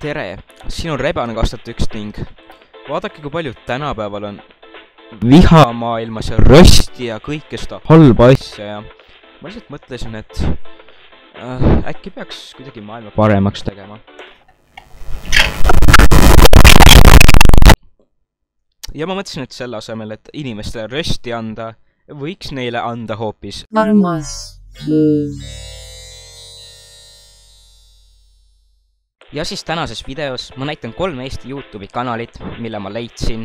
tere, siin on Rebane 2001 ning vaadake, kui palju tänapäeval on viha maailmas ja rösti ja kõike seda halba asja ja ma lihtsalt mõtlesin, et äkki peaks kuidagi maailma paremaks tegema. Ja ma mõtlesin, et selle asemel, et inimestele rösti anda, võiks neile anda hoopis Ja siis tänases videos ma näitan 3 Eesti YouTube'i kanalit, mille ma leidsin,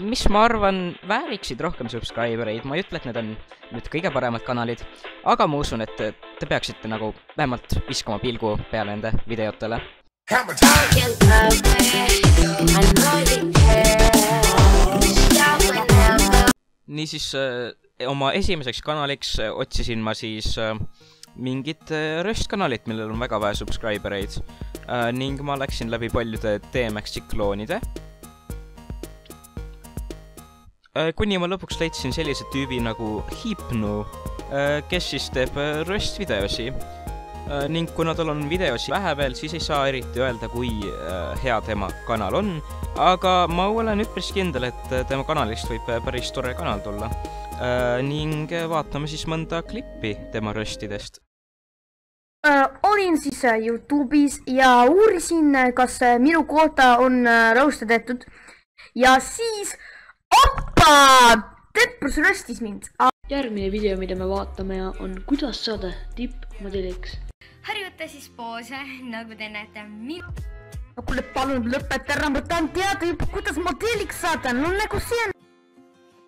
mis ma arvan vääriksid rohkem subscribereid. Ma ei ütle, et need on nüüd kõige paremad kanalid, aga ma usun, et te peaksite nagu vähemalt viskama pilgu peale nende videotele. Niisiis, oma esimeseks kanaliks otsisin ma siis mingit röstkanalit, millel on väga vähe subscribereid ning ma läksin läbi paljude DMX-i kloonide. Kuni ma lõpuks leidsin sellise tüübi nagu Hypno, kes siis teeb röstvideosi ning kuna tal on videosi vähe veel, siis ei saa eriti öelda, kui hea tema kanal on, aga ma olen üpris kindel, et tema kanalist võib päris tore kanal tulla ning vaatame siis mõnda klippi tema röstidest. Olin siis YouTube'is ja uurisin, kas minu kohta on roaste tehtud ja siis Teppus röstis mind. Järgmine video, mida me vaatame, on kuidas saada tippmodeliks. Harjuta siis poose, nagu te näete Kuule, palun lõpeta ära, ma tahan teada juba, kuidas modeliks saada, no nagu see on.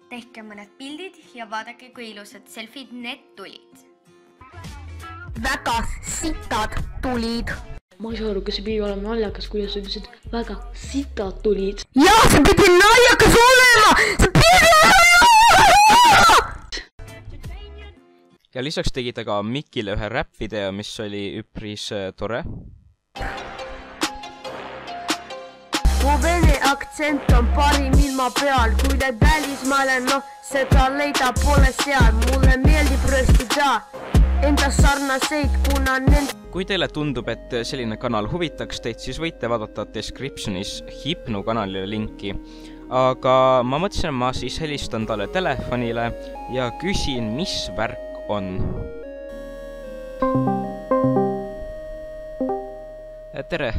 Tehke mõned pildid ja vaadake, kui ilusad selfid need tulid. Väga sitad tulid. Ma ei saa aru, kas see pidi olema naljakas, kuidas sa ütlesid väga sitad tulid. Jaa, see pidi naljakas olema! See pidi olema! Ja lisaks tegi ta ka Mikile ühe rap-video, mis oli üpris tore. Mu vene aktsent on parim ilma peal, kui teed välismaale, noh, seda leida pole seal. Mulle meeldib röstida enda sarnaseid, kuna Kui teile tundub, et selline kanal huvitaks teid, siis võite vaadata descriptionis Hypno kanalile linki. Aga ma mõtlesin, ma siis helistan talle telefonile ja küsin, mis värk on. Tere!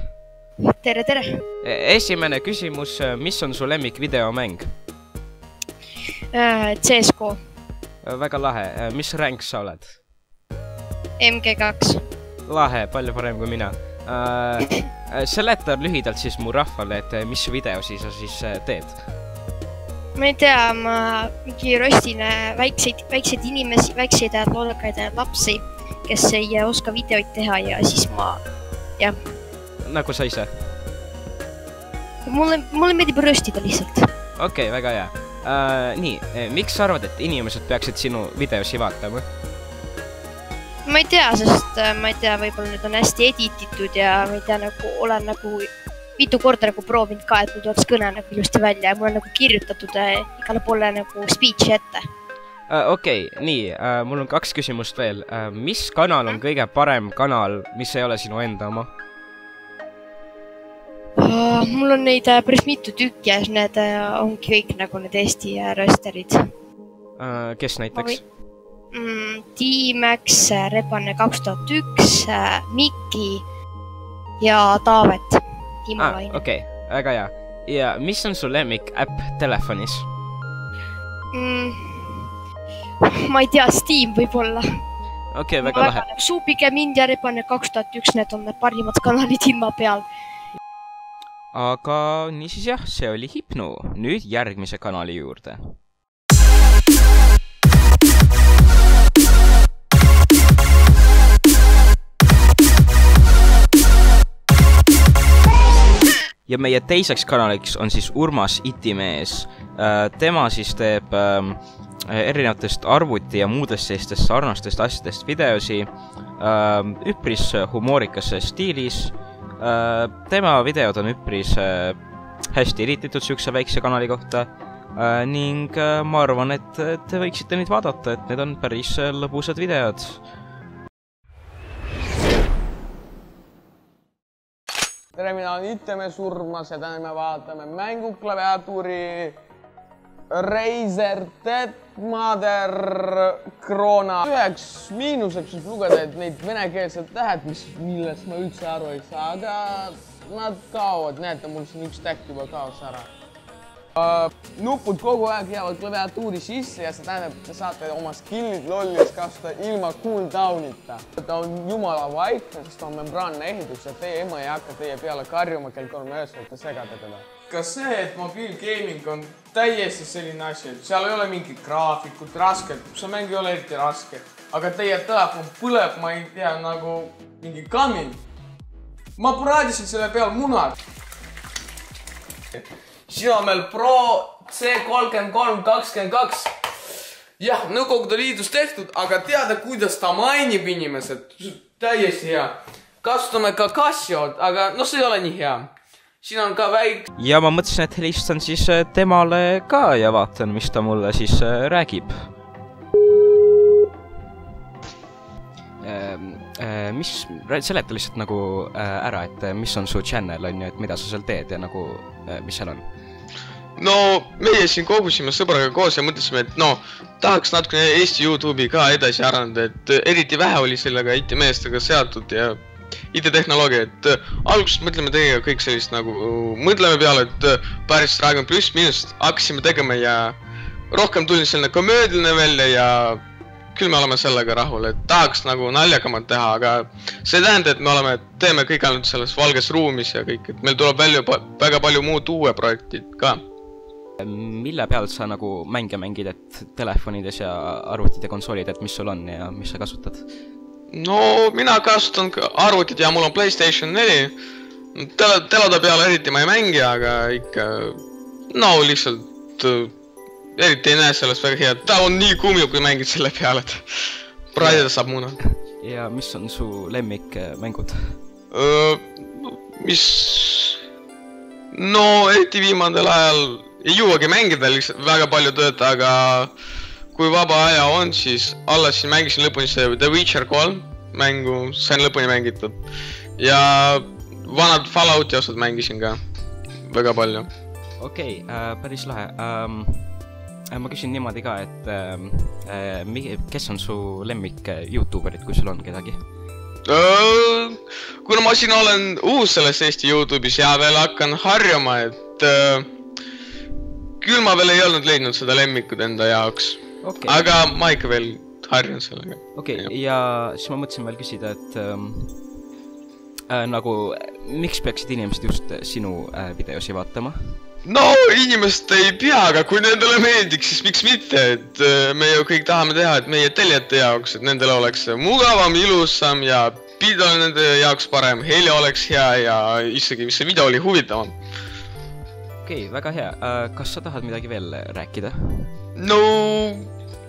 Tere, tere! Esimene küsimus, mis on su lemmik videomäng? CSGO. Väga lahe. Mis rank sa oled? MG2. Lahe, palju parem kui mina. Seleta lühidalt siis mu rahvale, et mis videosi sa siis teed? Ma ei tea, ma mingi röstin väikseid inimesi, väikseid loolakaid lapsi, kes ei oska videoid teha ja siis ma, jah. Nagu sa ise? Mulle meeldib röstida lihtsalt. Okei, väga hea. Nii, miks sa arvad, et inimesed peaksid sinu videosi vaatama? Ma ei tea, sest ma ei tea, võib-olla need on hästi edititud ja ma ei tea, nagu olen nagu mitu korda nagu proovinud ka, et mul tuleks kõne nagu ilusti välja ja mul on nagu kirjutatud igale poole nagu speech'i ette. Okei, nii, mul on 2 küsimust veel. Mis kanal on kõige parem kanal, mis ei ole sinu enda oma? Mul on neid päris mitu tükki ja need ongi kõik nagu need Eesti rösterid. Kes näiteks? DMX, Rebane 2001, Miki ja Taavet. Okei, väga hea. Ja mis on su lemmik äpp telefonis? Ma ei tea, Steam võib-olla. Okei, väga lahe. Suupige mind ja Rebane 2001, need on need parimad kanalid ilma peal. Aga niisiis jah, see oli Hypno. Nüüd järgmise kanali juurde. Ja meie teiseks kanaliks on siis Urmas Itimees. Tema siis teeb erinevatest arvuti ja muudest sellistest sarnastest asjadest videosi üpris humoorikas stiilis. Tema videod on üpris hästi edititud sükse väikse kanali kohta ning ma arvan, et te võiksite neid vaadata, et need on päris lõbusad videod. Kriminaal ITME surma, seda me vaatame mänguklaviatuuri Razer Tetmader Krona. Üheks miinuseks võib lugeda, et neid venekeelsed tähed, millest ma üldse aru ei saa, aga nad kaovad. Näete, mul siin üks täkk juba kaos ära. Nupud kogu aeg jäävad klaviatuuri sisse ja see tähendab, et te saate oma skillid lollis kasutada ilma cooldownita. Ta on jumala vaikne, sest on membraanne ehitus ja teie ema ei hakka teie peale karjuma kell 3 öösel, et te segate teda. Kas see, et mobiilgaming on täiesti selline asi, et seal ei ole mingit graafikut, rasket, see mäng ei ole eriti raske, aga teie telefon põleb, ma ei tea, nagu mingi kamin. Ma praadisin selle peal munad. Siin on meil Pro C3322. Jah, Nõukogude Liidus tehtud, aga teada, kuidas ta mainib inimesed. Täiesti hea. Kasutame ka Casiod, aga no see ei ole nii hea. Siin on ka väik... Ja ma mõtlesin, et helistan siis temale ka ja vaatan, mis ta mulle siis räägib. Seleta lihtsalt nagu ära, et mis on su channel, on ju, et mida sa seal teed ja nagu, mis seal on? No, meie siin kogusime sõbraga koos ja mõtlesime, et no, tahaks natukene Eesti YouTube'i ka edasi arendada, et eriti vähe oli sellega IT-meestega seatud ja IT-tehnoloogia, et alguses mõtleme teiega kõik sellist nagu, mõtleme peale, et päris räägime pluss-miinust, hakkasime tegema ja rohkem tuli selline komöödiline välja ja küll me oleme sellega rahul, et tahaks nagu naljakamad teha, aga see tähendab, et me teeme kõik ainult selles valges ruumis ja kõik, et meil tuleb välja väga palju muud uue projektid ka. Mille peal sa nagu mänge mängid, et telefonides ja arvutid ja konsoolid, et mis sul on ja mis sa kasutad? No, mina kasutan arvutit ja mul on PlayStation 4. Telade peale eriti ma ei mängi, aga ikka, no lihtsalt eriti ei näe sellest väga hea. Ta on nii kumjub, kui mängid selle peale, et praadida saab muna. Ja mis on su lemmikmängud? Mis... No, eriti viimandel ajal ei jõuagi mängida lihtsalt väga palju tööd, aga kui vaba aja on, siis alles siin mängisin lõpuni see The Witcher 3 mängu, sain lõpuni mängitud. Ja vanad Fallouti osad mängisin ka väga palju. Okei, päris lahe. Ma küsin niimoodi ka, et kes on su lemmik YouTuberid, kui sul on kedagi? Kuna ma siin olen uus selles Eesti YouTube'is ja veel hakkan harjama, et küll ma veel ei olnud leidnud seda lemmikut enda jaoks. Okay. Aga ma ikka veel harjan sellega. Okei, ja siis ma mõtlesin veel küsida, et nagu, miks peaksid inimesed just sinu videosi vaatama? No, inimesed ei pea, aga kui nendele meeldiks, siis miks mitte, et me ju kõik tahame teha, et meie teljate jaoks, et nendele oleks mugavam, ilusam ja pilt oli nende jaoks parem, heli oleks hea ja isegi mis see video oli huvitavam. Okei, väga hea. Kas sa tahad midagi veel rääkida? No,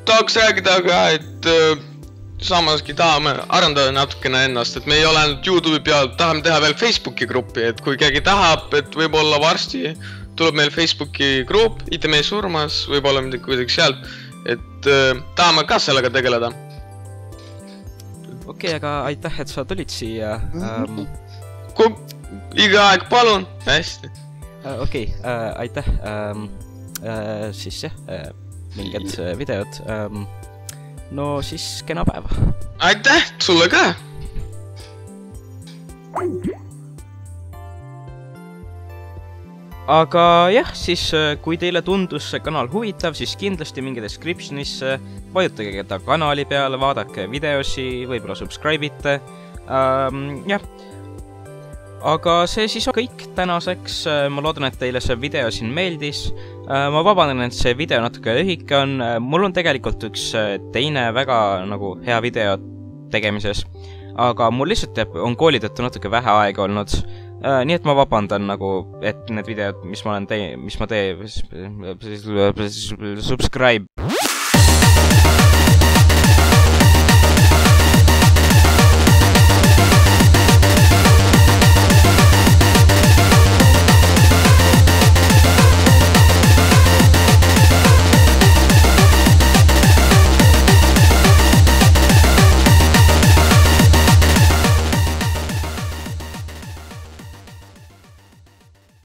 tahaks rääkida ka, et samaski tahame arendada natukene ennast, et me ei ole ainult YouTube'i peal, tahame teha veel Facebooki gruppi, et kui keegi tahab, et võib-olla varsti tuleb meil Facebooki grupp, ITME surmas, võib-olla midagi kuidagi sealt, et tahame ka sellega tegeleda. Okei, aga aitäh, et sa tulid siia. Iga aeg palun, hästi. Okei, aitäh. Siis jah, mingid videod. No siis kena päeva. Aitäh, sulle ka! Aga jah, siis kui teile tundus see kanal huvitav, siis kindlasti minge descriptionisse, vajutage ta kanali peale, vaadake videosi, võib-olla subscribe'ite. Jah. Aga see siis on kõik tänaseks. Ma loodan, et teile see video siin meeldis. Ma vabandan, et see video natuke lühike on. Mul on tegelikult üks teine väga nagu hea video tegemises. Aga mul lihtsalt on kooli tõttu natuke vähe aega olnud. Nii et ma vabandan nagu, et need videod, mis ma teen, subscribe.